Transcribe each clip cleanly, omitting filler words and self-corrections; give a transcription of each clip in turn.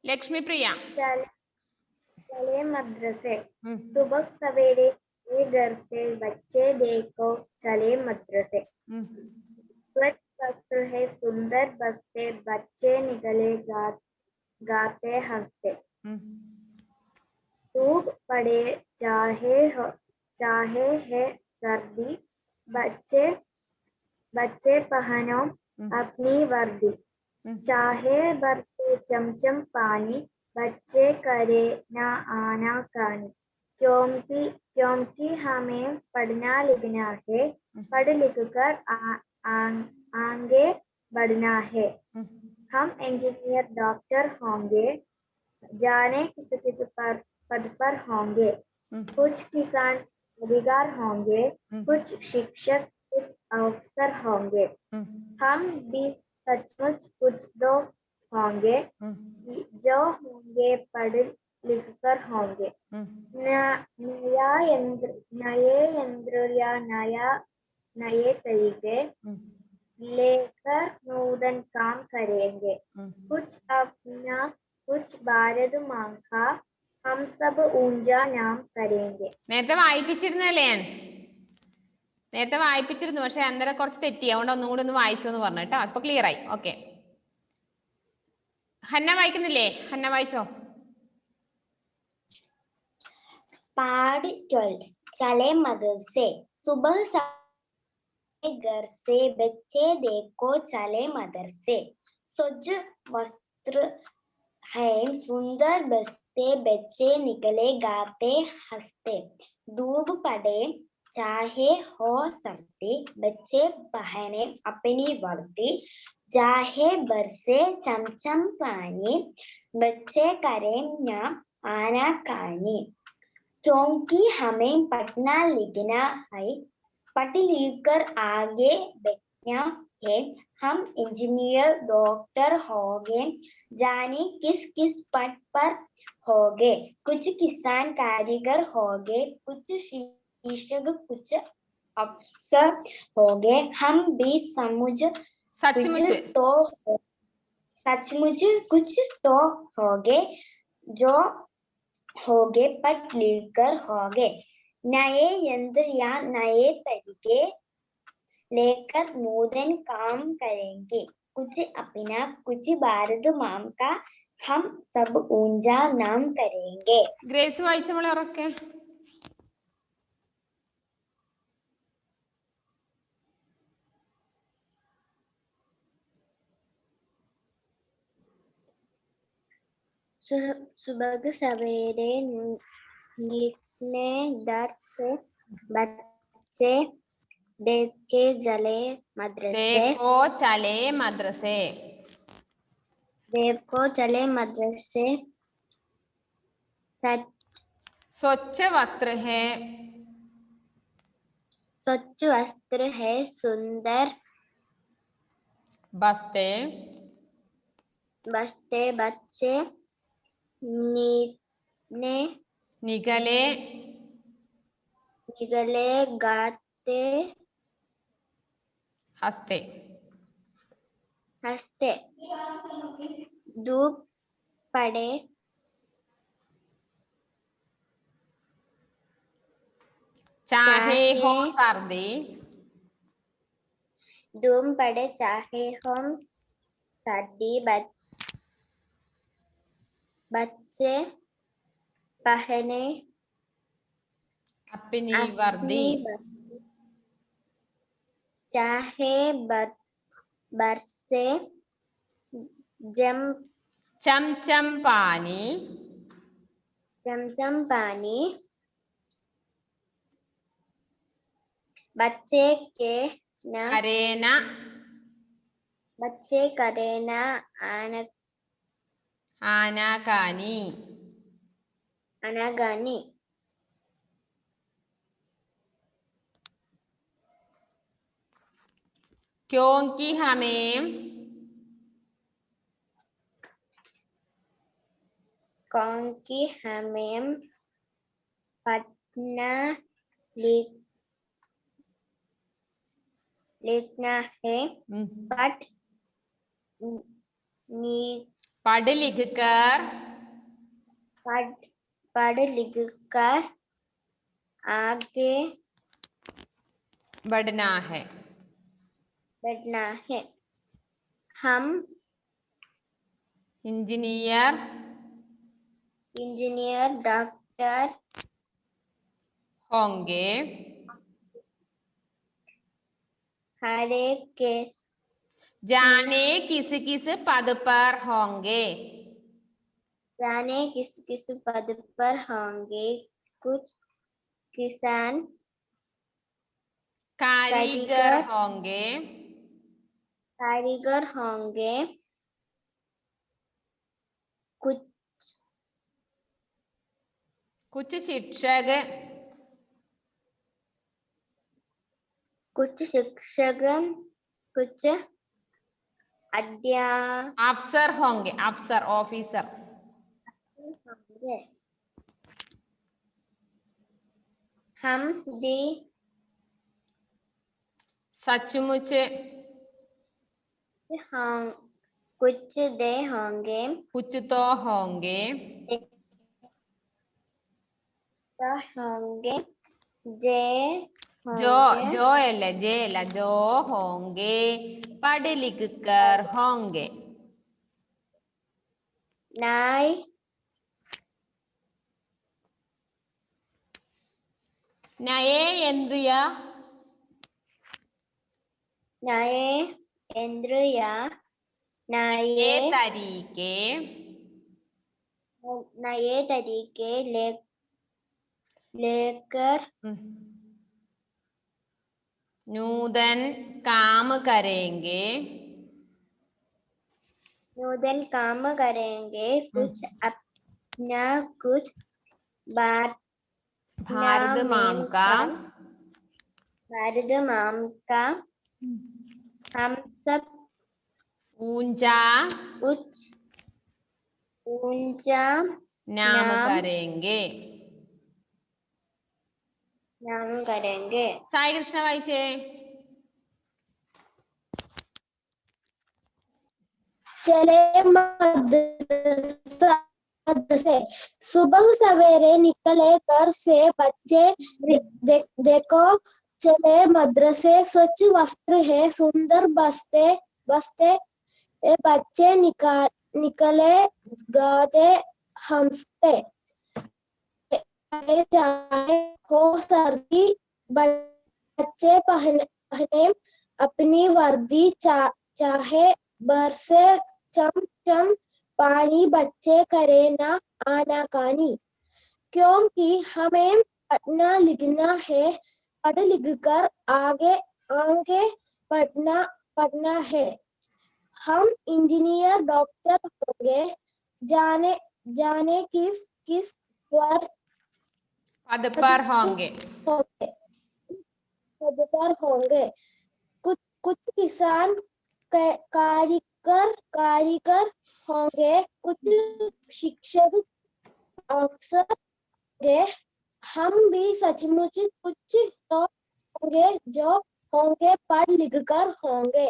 लक्ष्मी प्रिया। चले मद्रसे। सुबह सवेरे घर से बच्चे देखो चले मद्रसे। स्वच्छ वस्त्र है सुंदर बस्ते बच्चे निकले गाते हंसते। धूप पड़े चाहे है सर्दी बच्चे पहनो अपनी वर्दी। चाहे बरसे चमचम पानी बच्चे करे ना आनाकानी। क्योंकि हमें पढ़ना लिखना है पढ़ लिख कर आगे बढ़ना है। हम इंजीनियर डॉक्टर होंगे जाने किस पद पर होंगे। कुछ किसान अधिकार होंगे कुछ शिक्षक कुछ अफसर होंगे। हम भी सचमुच कुछ दो होंगे जो होंगे पढ़ लिख कर होंगे। नए यंत्र या नए तरीके लेकर नूतन काम करेंगे। कुछ अपना कुछ भारत माँ का हम सब ऊंचा नाम करेंगे. നേരത്തെ വായിപ്പിച്ചിരുന്നല്ലേ ഞാൻ? നേരത്തെ വായിപ്പിച്ചിരുന്നു, പക്ഷെ അന്നേരം കുറച്ച് തെറ്റി, അതുകൊണ്ട് ഒന്നുകൂടി ഒന്ന് വായിച്ചു എന്ന് പറഞ്ഞു കേട്ടോ. അപ്പൊ ക്ലിയർ ആയി. Okay, Hannah വായിക്കുന്നില്ലേ? ഹന്ന വായിച്ചോ. पाठ 12 चले मदरसे। सुबह घर से बच्चे देखो चले मदरसे। स्वच्छ वस्त्र है सुंदर बस्ते बच्चे निकले गाते हंसते। धूप पड़े चाहे हो सर्दी बच्चे पहने अपनी वर्दी। चाहे बरसे चमचम पानी बच्चे करें ना आनाकानी। क्योंकि हमें पढ़ना लिखना है पढ़ लिख कर आगे बढ़ना है। हम इंजीनियर डॉक्टर होंगे जाने किस पद पर होंगे। कुछ किसान कारीगर होंगे कुछ शिक्षक कुछ अफसर होंगे। हम भी सचमुच कुछ तो होंगे जो होंगे पढ़ लिख कर होंगे। नए यंत्र या नए तरीके लेकर नूतन काम करेंगे। कुछ अपना कुछ भारत माँ का हम सब ऊंचा नाम करेंगे. ഗ്രേസ് വായിച്ച മോളെ ഉറക്കെ. सुबह सवेरे निकले दर से बच्चे देखो चले मदरसे। स्वच्छ वस्त्र है सुंदर बस्ते बच्चे निकले गाते हंसते। धूप पड़े चाहे हो सर्दी चाहे हम सर्दी बच्चे पहने अपनी वर्दी। चाहे बरसे चमचम पानी बच्चे करे ना आनाकानी। क्योंकि हमें पढ़ना लिखना है पढ़ पढ़ लिख कर पढ़ लिख कर आगे बढ़ना है। बढ़ना है। हम इंजीनियर डॉक्टर होंगे। हर एक के जाने किस किस पद पर होंगे। जाने किस किस पद पर होंगे। कुछ किसान कारीगर होंगे। कारीगर होंगे। कुछ शिक्षक कुछ अफसर होंगे। अफसर ऑफिसर। होंगे। हम सचमुच कुछ दे होंगे। कुछ तो होंगे। होंगे। जे जो होंगे। जो अല്ല जे अല്ല जो होंगे। पढ़ लिख कर होंगे। नाई नए इंद्रिया नए इंद्रिया नए तरीके लेकर नूतन काम करेंगे। नूतन काम करेंगे। कुछ अपना कुछ भारत माम का हम सब ऊंचा नाम करेंगे। साई कृष्ण वाइशे चले मदरसे। सुबह सवेरे निकले घर से बच्चे देखो चले मदरसे। स्वच्छ वस्त्र है सुंदर बस्ते बच्चे निकले गाते हंसते। चाहे हो सर्दी बच्चे पहने अपनी वर्दी। चाहे बरसे चम चम पानी बच्चे करे ना आनाकानी। क्योंकि हमें पढ़ना लिखना है। पढ़ लिख कर आगे पढ़ना है। हम इंजीनियर डॉक्टर होंगे। जाने किस किस पद पर होंगे। होंगे। कुछ किसान कारीगर होंगे। कुछ शिक्षक अफसर होंगे। हम भी सचमुच कुछ तो होंगे जो होंगे पढ़ लिख कर होंगे।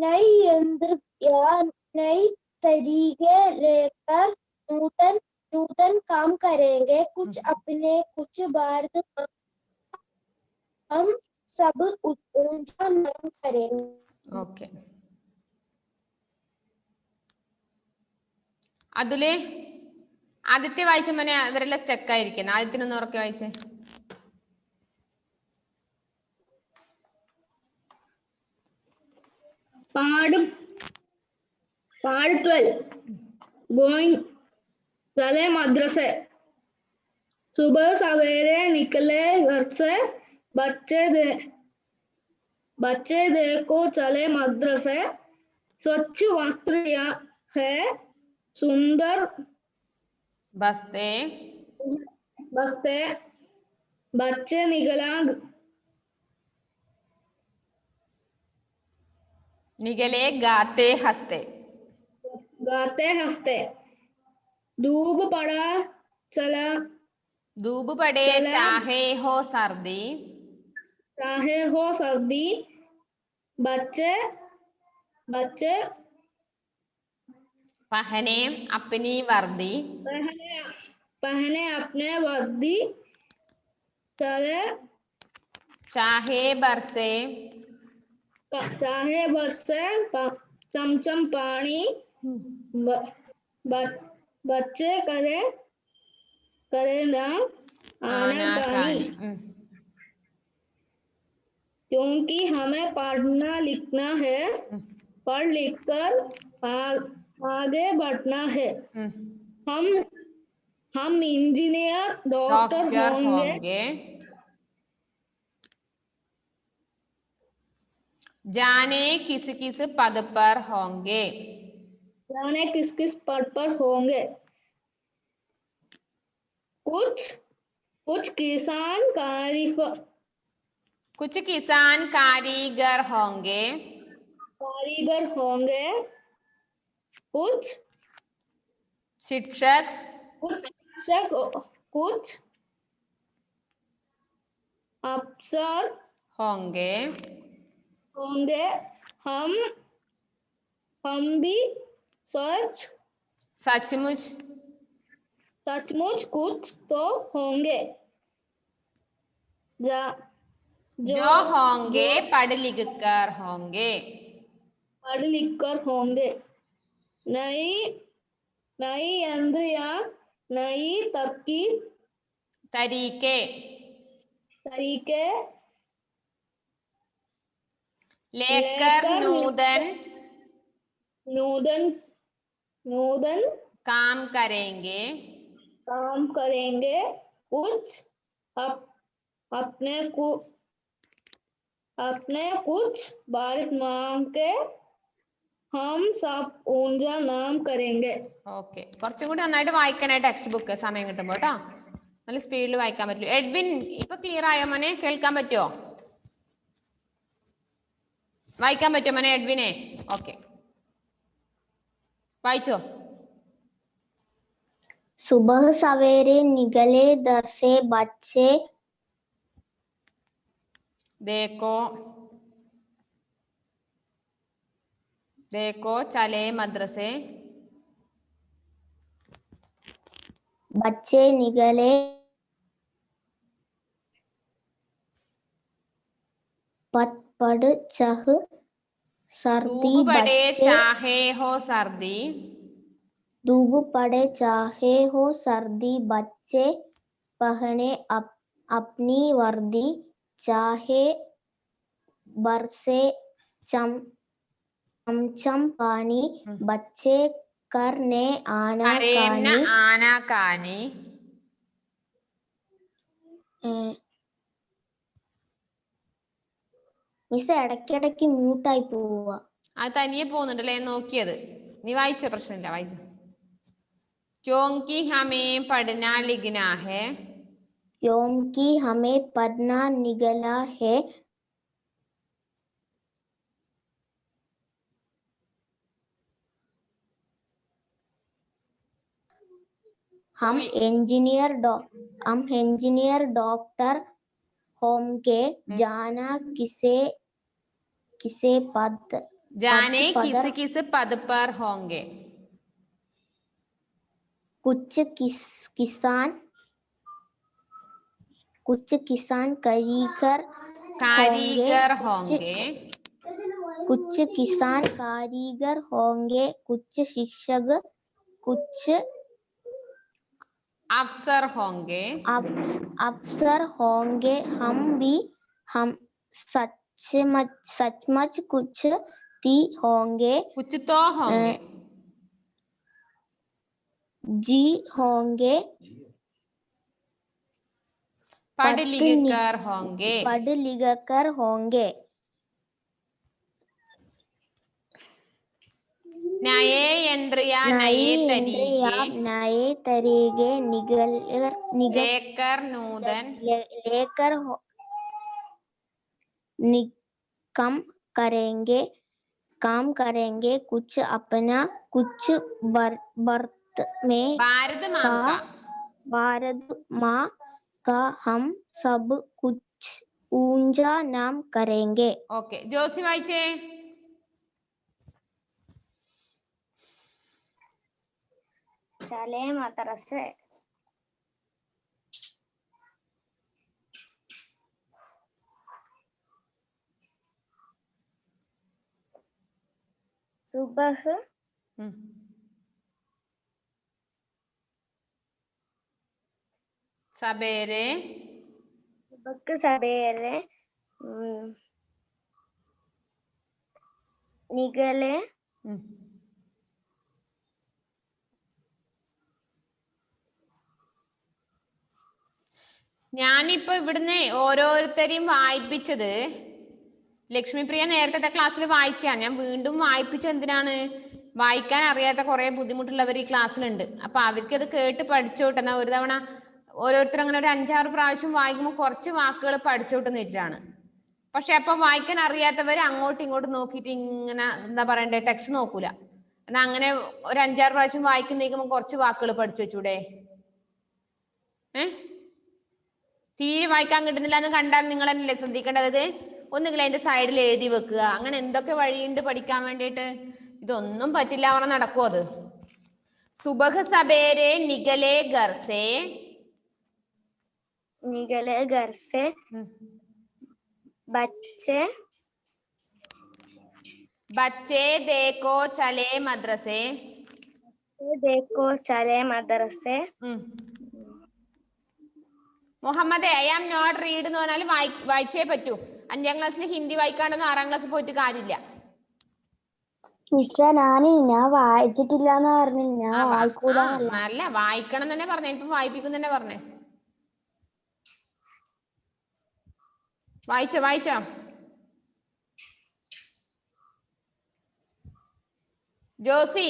नई यंत्र या नई तरीके लेकर नूतन काम करेंगे। कुछ अपने कुछ भारत हम सब ऊंचा नाम करेंगे. ഓക്കെ അതുലേ ആദ്യത്തെ വായിച്ച മോനെ അവരെല്ലാം സ്റ്റക്ക് ആയിരിക്കുന്നു. ആദ്യത്തിനൊന്ന് ഉറക്കെ വായിച്ചേ. Part 12 Going चले मदरसे. सुबह सवेरे निकले घर से बच्चे देखो चले मदरसे. स्वच्छ वस्त्र है सुंदर बस्ते बच्चे निगले गाते हंसते. धूप पड़े चला चाहे हो सर्दी बच्चे पहने अपनी वर्दी, पहने अपने वर्दी, चले चाहे बरसे, चमचम पानी, बच्चे करे ना आनाकानी, क्योंकि हमें पढ़ना लिखना है, पढ़ लिख कर आगे बढ़ना है। हम इंजीनियर डॉक्टर होंगे, जाने किस किस पद पर होंगे, जाने किस किस पद पर होंगे। कुछ किसान कारीगर होंगे, कुछ शिक्षक कुछ अफसर होंगे, हम भी सचमुच कुछ तो होंगे, जो होंगे पढ़ लिख कर होंगे। नई इंद्रियां, नई तरीके लेकर नूतन काम करेंगे, कुछ अपने कुछ बारिक मांगे, हम सब ऊंचा नाम करेंगे. ഓക്കെ, കുറച്ചും കൂടി നന്നായിട്ട് വായിക്കണേ ടെക്സ്റ്റ് ബുക്ക് സമയം കിട്ടുമ്പോ കേട്ടോ. നല്ല സ്പീഡിൽ വായിക്കാൻ പറ്റുള്ളൂ. എഡ്വിൻ ഇപ്പൊ ക്ലിയർ ആയോ മോനെ? കേൾക്കാൻ പറ്റുമോ? വായിക്കാൻ പറ്റുമോ മോനെ എഡ്വിനെ? ഓക്കെ, വായിച്ചോ. सुबह सवेरे निकले दर से बच्चे, देखो चले मदरसे, बच्चे निकले पत पड़ चह सर्दी, धूप पड़े बच्चे चाहे हो सर्दी, धूप पड़े चाहे हो सर्दी, बच्चे पहने अपनी वर्दी, चाहे बरसे चमचम पानी, बच्चे करने आनाकानी. മിസ് ഇടയ്ക്കിടയ്ക്ക് മ്യൂട്ടായി പോവുക. അത് തനിയെ പോകുന്നുണ്ടല്ലേ, നോക്കിയത്. നീ വായിച്ചോ, പ്രശ്നമില്ല, വായിച്ചോ. क्योंकि हमें पढ़ना लिखना है, क्योंकि हमें पढ़ना निगला है, हम इंजीनियर डॉक्टर होंगे, जाना किसे पद जाने किस पद पर होंगे. कुछ किसान कारीगर होंगे, कुछ किसान कारीगर होंगे, कुछ शिक्षक, कुछ अफसर होंगे, हम सचमुच कुछ होंगे, कुछ तो होंगे, जी होंगे, पढ़ लिख कर होंगे. नए इंद्रियां नए तरीके लेकर नूतन काम करेंगे, कुछ अपना कुछ भारत माँ का हम सब कुछ ऊंचा नाम करेंगे. ഓക്കെ, ജോസി വായിച്ചേ. चले मदरसे सुबह സബേരെ सुबह सवेरे निकले ഞാനിപ്പോ ഇവിടുന്ന് ഓരോരുത്തരെയും വായിപ്പിച്ചത് ലക്ഷ്മിപ്രിയ നേരത്തെ ക്ലാസ്സിൽ വായിച്ചാ ഞാൻ വീണ്ടും വായിപ്പിച്ചത് എന്തിനാണ് വായിക്കാൻ അറിയാത്ത കുറെ ബുദ്ധിമുട്ടുള്ളവർ ഈ ക്ലാസ്സിലുണ്ട് അപ്പൊ അവർക്ക് അത് കേട്ട് പഠിച്ചോട്ടെ എന്നാ ഒരു തവണ ഓരോരുത്തർ അങ്ങനെ ഒരു 5-6 പ്രാവശ്യം വായിക്കുമ്പോൾ കുറച്ച് വാക്കുകൾ പഠിച്ചോട്ടെന്ന് വെച്ചിട്ടാണ് പക്ഷെ അപ്പൊ വായിക്കാൻ അറിയാത്തവർ അങ്ങോട്ടും ഇങ്ങോട്ടും നോക്കിയിട്ട് ഇങ്ങനെ എന്താ പറയണ്ടേ ടെക്സ്റ്റ് നോക്കൂല എന്നാ അങ്ങനെ ഒരു 5-6 പ്രാവശ്യം വായിക്കുന്നേക്കുമ്പോൾ കുറച്ച് വാക്കുകൾ പഠിച്ചു വെച്ചൂടെ തീരെ വായിക്കാൻ കിട്ടുന്നില്ല എന്ന് കണ്ടാൽ നിങ്ങൾ എന്നല്ലേ ശ്രദ്ധിക്കേണ്ടത് ഒന്നുകിൽ അതിന്റെ സൈഡിൽ എഴുതി വെക്കുക അങ്ങനെ എന്തൊക്കെ വഴിയുണ്ട് പഠിക്കാൻ വേണ്ടിയിട്ട് ഇതൊന്നും പറ്റില്ല അവനെ നടക്കുമോ അത് സുബഹ് സബേരെ നിഗലെ ഗർസേ निकले घर से बच्चे बच्चे देखो चले मद्रसे देखो चले मदरसे Muhammad I am not read എന്ന് പറഞ്ഞാൽ വായിച്ചേ പറ്റൂ 5ാം ക്ലാസ്സിൽ ഹിന്ദി വായിക്കാണ്ടൊന്നും 6ാം ക്ലാസ്സിൽ പോയിട്ട് കാര്യമില്ല ഞാൻ വായിച്ചിട്ടില്ല പറഞ്ഞു ഞാൻ വായിക്കൂല നല്ല വായിക്കണം തന്നെ പറഞ്ഞേ ഇപ്പൊ വായിപ്പിക്കും തന്നെ പറഞ്ഞേ വായിച്ചോ ജോസി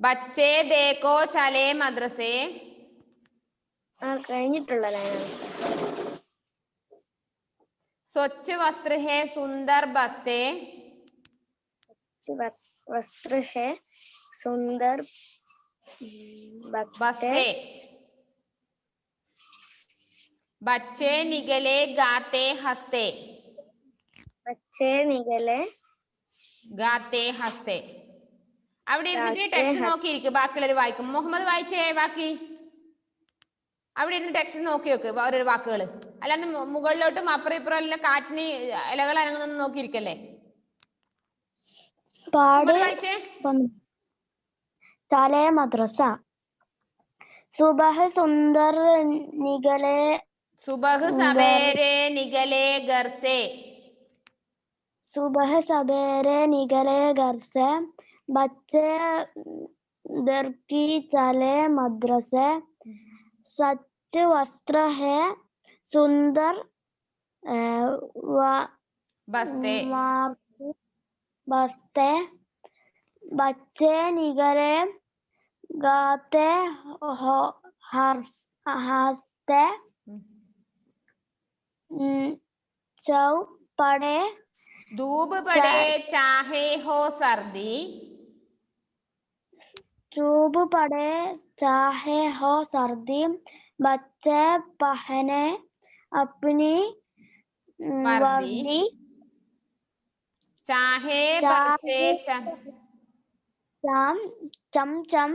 ബच्चे देखो चले मद्रसे കഴിഞ്ഞിട്ടുള്ള स्वच्छ वस्त्र है सुंदर बस्ते वस्त्र है सुंदर बस्ते बच्चे निगले गाते हंसते बच्चे निकले गाते हंसते അവിടെ ഇരുന്നിട്ട് ടെക്സ്റ്റ് നോക്കിയിരിക്കും ബാക്കിയുള്ളവർ വായിക്കും മുഹമ്മദ് വായിച്ചേ ബാക്കി അവിടെ ഇരുന്ന് ടെക്സ്റ്റ് നോക്കി വെക്ക് ഓരോ വാക്കുകൾ അല്ലാണ്ട് മുകളിലോട്ടും അപ്പുറം ഇപ്പുറം എല്ലാം കാറ്റിന് ഇലകൾ അനങ്ങുന്ന നോക്കിയിരിക്കല്ലേ വായിച്ചേ चले मदरसा सुबह सुंदर निकले सुबह सवेरे निकले घर से सुबह सवेरे निकले घर से बच्चे दर की चले मदरसे सच वस्त्र है सुंदर बस्ते बस्ते बच्चे निकले गाते हंसते पड़े धूप पड़े चाहे हो सर्दी चूब पड़े चाहे हो सर्दी बच्चे पहने अपनी वर्दी चाहे बरसे चम चम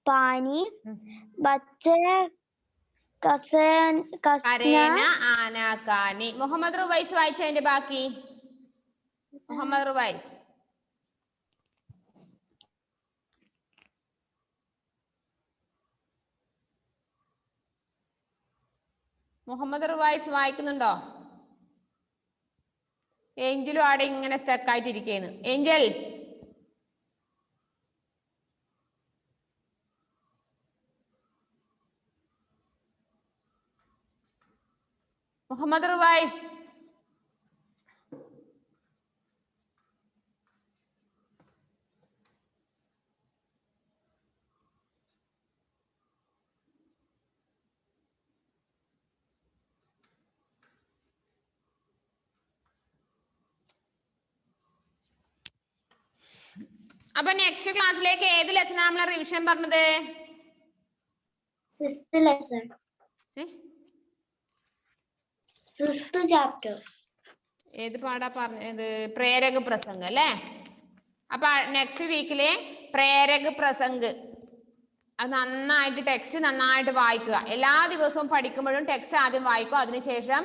पानी बच्चे കരേന ആനാക്കാനി മുഹമ്മദ് റുവൈസ് വായിച്ചതിന്റെ ബാക്കി മുഹമ്മദ് റുവൈസ് വായിക്കുന്നുണ്ടോ ഏഞ്ചലും അവിടെ ഇങ്ങനെ സ്റ്റക്ക് ആയിട്ടിരിക്കുന്നു ഏഞ്ചൽ മുഹമ്മദ് റുവൈസ് അപ്പൊ നെക്സ്റ്റ് ക്ലാസ്സിലേക്ക് ഏത് ലെസൺ നമ്മളെ റിവിഷൻ പറഞ്ഞത് ചാപ്റ്റർ ഏത് പാടാ പറഞ്ഞത് പ്രേരക പ്രസംഗം അല്ലേ അപ്പൊ നെക്സ്റ്റ് വീക്കിലെ പ്രേരക് പ്രസംഗ് അത് നന്നായിട്ട് ടെക്സ്റ്റ് നന്നായിട്ട് വായിക്കുക. എല്ലാ ദിവസവും പഠിക്കുമ്പോഴും ടെക്സ്റ്റ് ആദ്യം വായിക്കുക, അതിനുശേഷം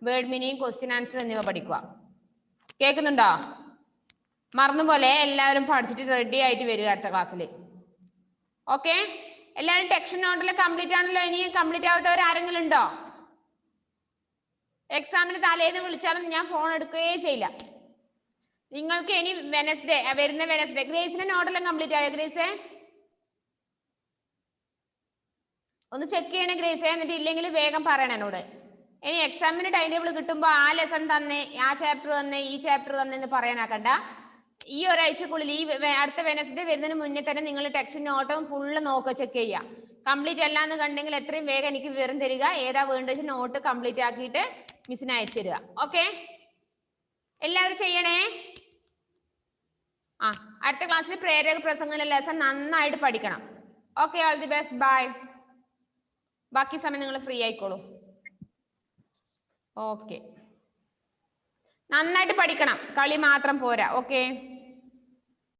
വേർഡ് മീനിങ്, ക്വസ്റ്റ്യൻ ആൻസർ എന്നിവ പഠിക്കുക. കേൾക്കുന്നുണ്ടോ? മറന്നുപോലെ എല്ലാവരും പഠിച്ചിട്ട് റെഡി ആയിട്ട് വരിക അടുത്ത ക്ലാസ്സിൽ. ഓക്കെ, എല്ലാവരും ടെക്സ്റ്റ് നോട്ടിൽ കംപ്ലീറ്റ് ആണല്ലോ. ഇനി കംപ്ലീറ്റ് ആവാത്തവർ ആരെങ്കിലും ഉണ്ടോ? എക്സാമിന് തലേന്ന് വിളിച്ചാലും ഞാൻ ഫോൺ എടുക്കുകയേ ചെയ്യില്ല. നിങ്ങൾക്ക് ഇനി വെനസ്ഡേ, വരുന്ന വെനസ്ഡേ ഗ്രേസിന്റെ നോട്ടെല്ലാം കംപ്ലീറ്റ് ആയോ ഗ്രേസേ? ഒന്ന് ചെക്ക് ചെയ്യണേ ഗ്രേസേ, എന്നിട്ട് ഇല്ലെങ്കിൽ വേഗം പറയണം എന്നോട്. ഇനി എക്സാമിന് ടൈം ടേബിൾ കിട്ടുമ്പോൾ ആ ലെസൺ തന്നെ, ആ ചാപ്റ്റർ തന്നെ, ഈ ചാപ്റ്റർ തന്നെ എന്ന് പറയാനാക്കണ്ട. ഈ ഒരാഴ്ചക്കുള്ളിൽ, ഈ അടുത്ത വെനസ്ഡേ വരുന്നതിന് മുന്നേ തന്നെ നിങ്ങൾ ടെക്സ്റ്റ് നോട്ടും ഫുള്ള് നോക്കുക, ചെക്ക് ചെയ്യുക. കംപ്ലീറ്റ് അല്ലാന്ന് കണ്ടെങ്കിൽ എത്രയും വേഗം എനിക്ക് വിവരം തരിക. ഏതാ വേണ്ടത് നോട്ട് കംപ്ലീറ്റ് ആക്കിയിട്ട് മിസ്സിന് അയച്ചു തരിക. ഓക്കെ, എല്ലാവരും ചെയ്യണേ. അടുത്ത ക്ലാസ്സിൽ പ്രേരക പ്രസംഗ ലെസൺ നന്നായിട്ട് പഠിക്കണം. Okay, all the best, bye. ബാക്കി സമയം നിങ്ങൾ ഫ്രീ ആയിക്കോളൂ. ഓക്കെ, നന്നായിട്ട് പഠിക്കണം, കളി മാത്രം പോരാ. ഓക്കെ.